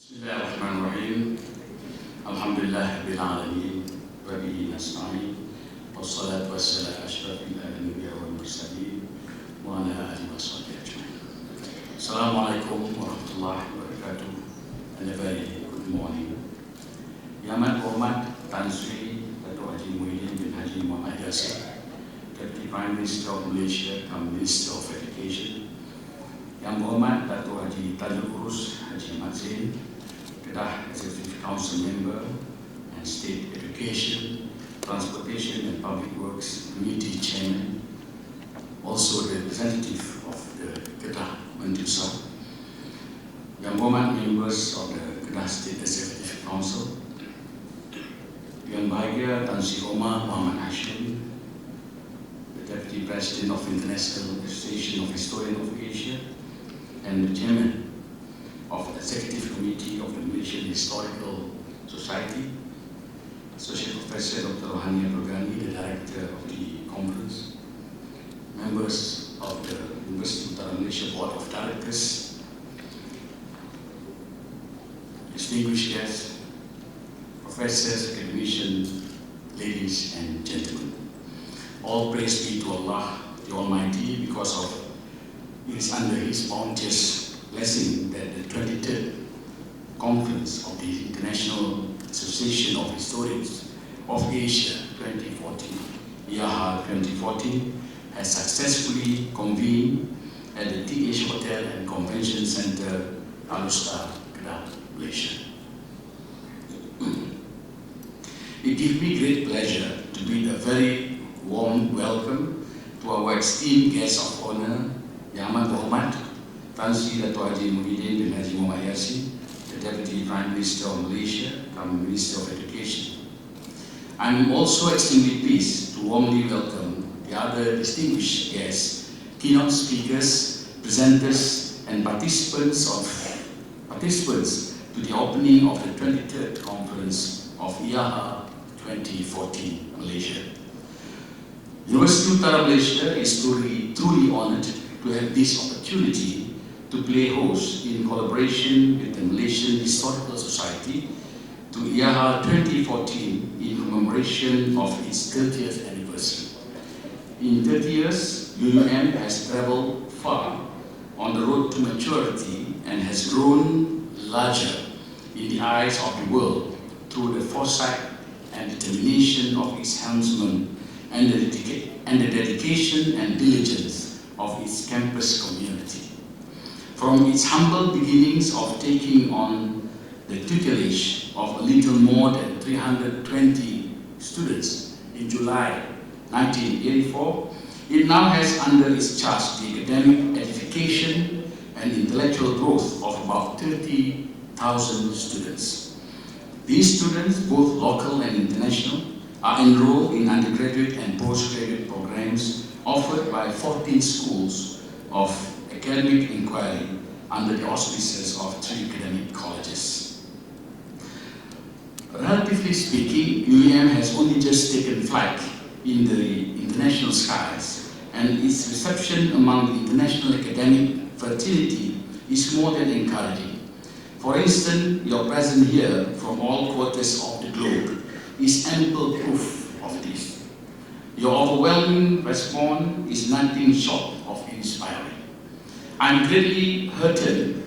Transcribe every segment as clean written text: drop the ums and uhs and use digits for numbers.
Bismillahirrahmanirrahim. Alhamdulillah rabbil alamin wa bihi nasta'in. Wassalatu wassalamu ala asyrafil anbiya'i wal mursalin wa ala alihi washabbihi ajma'in. Assalamualaikum warahmatullahi wabarakatuh. And a very good morning. Yang amat hormat Tan Sri Dato' Haji Muhyiddin bin Haji Muhammad Yasir, Deputy Prime Minister of Malaysia and Minister of Education. Yang berhormat Dato' Haji Tajul Urus Haji Ahmad Zain, KEDAH Executive Council Member and State Education, Transportation and Public Works Committee Chairman, also the representative of the KEDAH Mentusa, yang berhormat members of the KEDAH State Executive Council, yang bahagia Tan Sri Omar Muhammad Hashim, the Deputy President of International Association of Historians of Asia, and the Chairman of the Executive Committee of the Malaysian Historical Society, Associate Professor Dr. Rohani Abdul, the Director of the Conference, members of the Universiti Utara Malaysia Board of Directors, distinguished guests, professors, academicians, ladies and gentlemen. All praise be to Allah, the Almighty, because of it is under His bounteous blessing that the 23rd Conference of the International Association of Historians of Asia 2014, Iaha 2014, has successfully convened at the TH Hotel and Convention Center, ALOR, KEDAH, Malaysia. It gives me great pleasure to bid a very warm welcome to our esteemed guest of honor, Yang Amat Berhormat Tan Sri Dato' Haji Muhyiddin bin Haji Muhammad Yasir, the Deputy Prime Minister of Malaysia and Minister of Education. I am also extremely pleased to warmly welcome the other distinguished guests, keynote speakers, presenters, and participants to the opening of the 23rd Conference of Iaha 2014, Malaysia. Universiti Utara Malaysia is truly honored to have this opportunity to play host in collaboration with the Malaysian Historical Society to Iaha 2014 in commemoration of its 30th anniversary. In 30 years, UUM has traveled far on the road to maturity and has grown larger in the eyes of the world through the foresight and determination of its helmsmen and the dedication and diligence of its campus community. From its humble beginnings of taking on the tutelage of a little more than 320 students in July 1984, it now has under its charge the academic edification and intellectual growth of about 30,000 students. These students, both local and international, are enrolled in undergraduate and postgraduate programs offered by 14 schools of academic inquiry under the auspices of 3 academic colleges. Relatively speaking, UUM has only just taken flight in the international skies, and its reception among the international academic fraternity is more than encouraging. For instance, your presence here from all quarters of the globe is ample proof of this. Your overwhelming response is nothing short of inspiring. I'm greatly heartened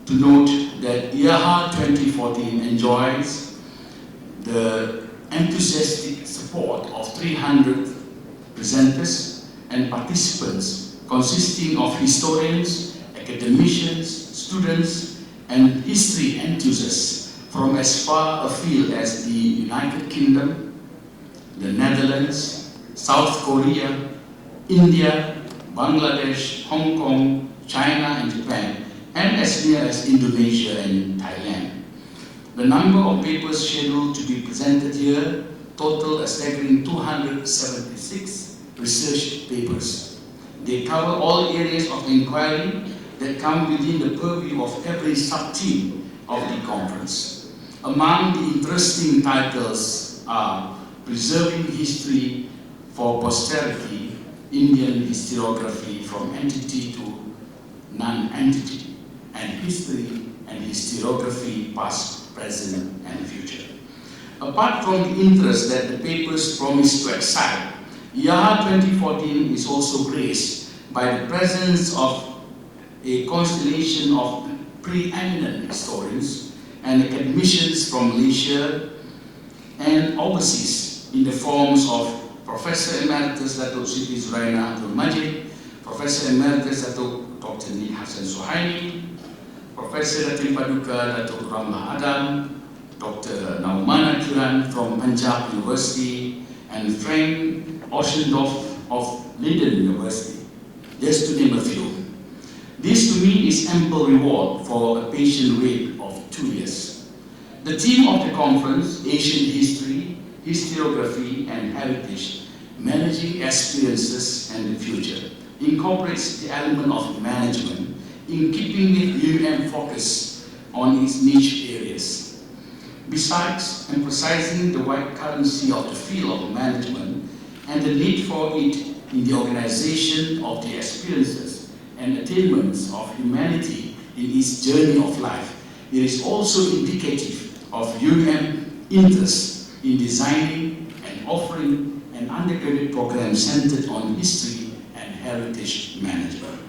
to note that Iaha 2014 enjoys the enthusiastic support of 300 presenters and participants consisting of historians, academicians, students, and history enthusiasts from as far afield as the United Kingdom, the Netherlands, South Korea, India, Bangladesh, Hong Kong, China and Japan, and as near as Indonesia and Thailand. The number of papers scheduled to be presented here total a staggering 276 research papers. They cover all areas of inquiry that come within the purview of every sub-team of the conference. Among the interesting titles are Preserving History for Posterity, Indian Historiography from Entity to Non-Entity, and History and historiography, past, present, and future. Apart from the interest that the papers promise to excite, Iaha 2014 is also graced by the presence of a constellation of preeminent historians and academicians from Malaysia and overseas in the forms of Professor Emeritus Dato Siti Zuraina Abdul Majid, Professor Emeritus Dato Dr. Ni Hassan Suhaimi, Professor Datin Paduka Dato Ramlah Adam, Dr. Naumana Kiran from Punjab University, and Frank Oschendorf of Leiden University, just to name a few. This to me is ample reward for a patient wait of 2 years. The theme of the conference, Asian History, Historiography and Heritage, Managing Experiences and the Future, incorporates the element of management in keeping with UM focus on its niche areas. Besides emphasizing the wide currency of the field of management and the need for it in the organization of the experiences and attainments of humanity in its journey of life, it is also indicative of UM interest in designing and offering an undergraduate program centered on history and heritage management.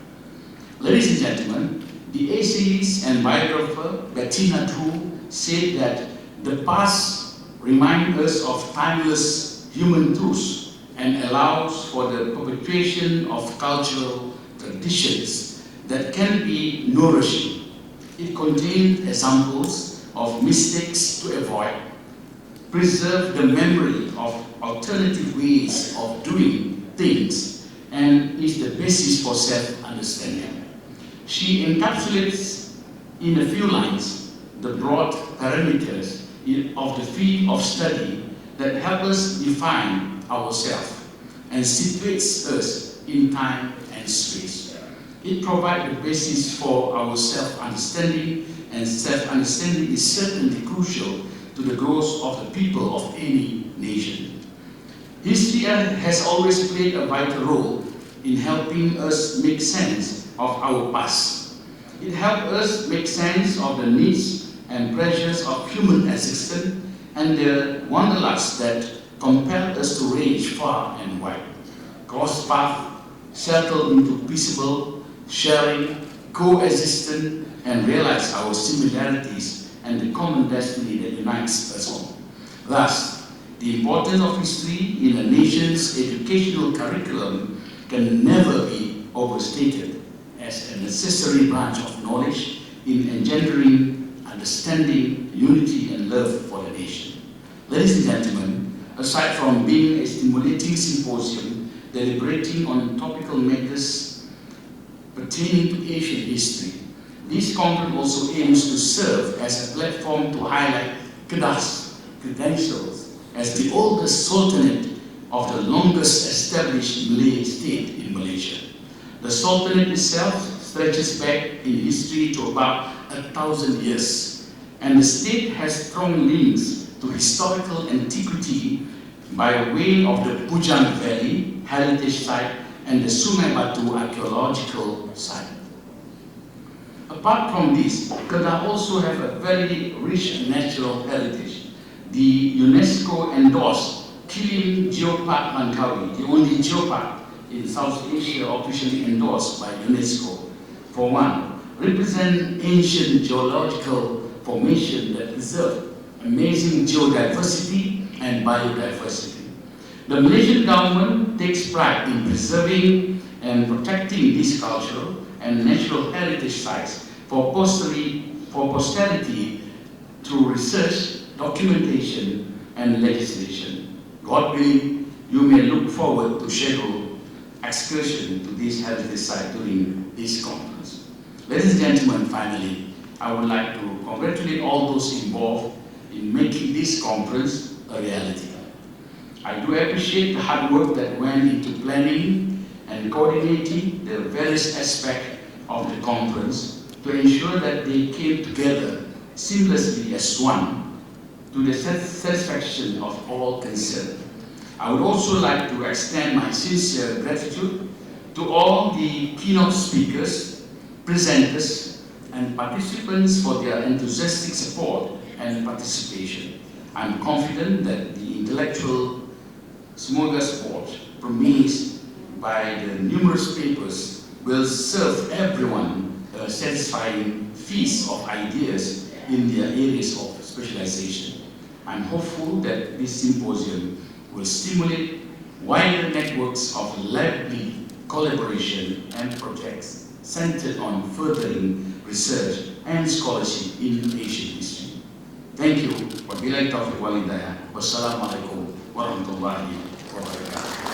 Ladies and gentlemen, the essayist and biographer Bettina True said that the past reminds us of timeless human truths and allows for the perpetuation of cultural traditions that can be nourishing. It contains examples of mistakes to avoid, preserve the memory of alternative ways of doing things, and is the basis for self-understanding. She encapsulates in a few lines the broad parameters of the field of study that help us define ourselves and situates us in time and space. It provides the basis for our self-understanding, and self-understanding is certainly crucial to the growth of the people of any nation. History has always played a vital role in helping us make sense of our past. It helps us make sense of the needs and pressures of human existence and the wanderlust that compel us to range far and wide, cross paths, settle into peaceable, sharing, coexistence, and realize our similarities and the common destiny that unites us all. Thus, the importance of history in a nation's educational curriculum can never be overstated as a necessary branch of knowledge in engendering understanding, unity, and love for the nation. Ladies and gentlemen, aside from being a stimulating symposium deliberating on topical matters pertaining to Asian history, this conference also aims to serve as a platform to highlight KEDAH's credentials as the oldest sultanate of the longest established Malay state in Malaysia. The sultanate itself stretches back in history to about 1,000 years, and the state has strong links to historical antiquity by way of the Pujang Valley heritage site and the Sungai Batu archaeological site. Apart from this, KEDAH also have a very rich natural heritage. The UNESCO endorsed Kilim Geopark Langkawi, the only geopark in South Asia officially endorsed by UNESCO, for one, represent ancient geological formation that preserve amazing geodiversity and biodiversity. The Malaysian government takes pride in preserving and protecting these cultural and natural heritage sites for posterity through research, documentation, and legislation. God willing, you may look forward to schedule excursion to this heritage site during this conference. Ladies and gentlemen, finally, I would like to congratulate all those involved in making this conference a reality. I do appreciate the hard work that went into planning and coordinating the various aspects of the conference to ensure that they came together seamlessly as one to the satisfaction of all concerned. I would also like to extend my sincere gratitude to all the keynote speakers, presenters, and participants for their enthusiastic support and participation. I'm confident that the intellectual smorgasbord promised by the numerous papers will serve everyone a satisfying feast of ideas in their areas of specialization. I'm hopeful that this symposium will stimulate wider networks of lively collaboration and projects centered on furthering research and scholarship in Asian history. Thank you. Wabillahi taufiq wal hidayah. Wassalamualaikum warahmatullahi wabarakatuh.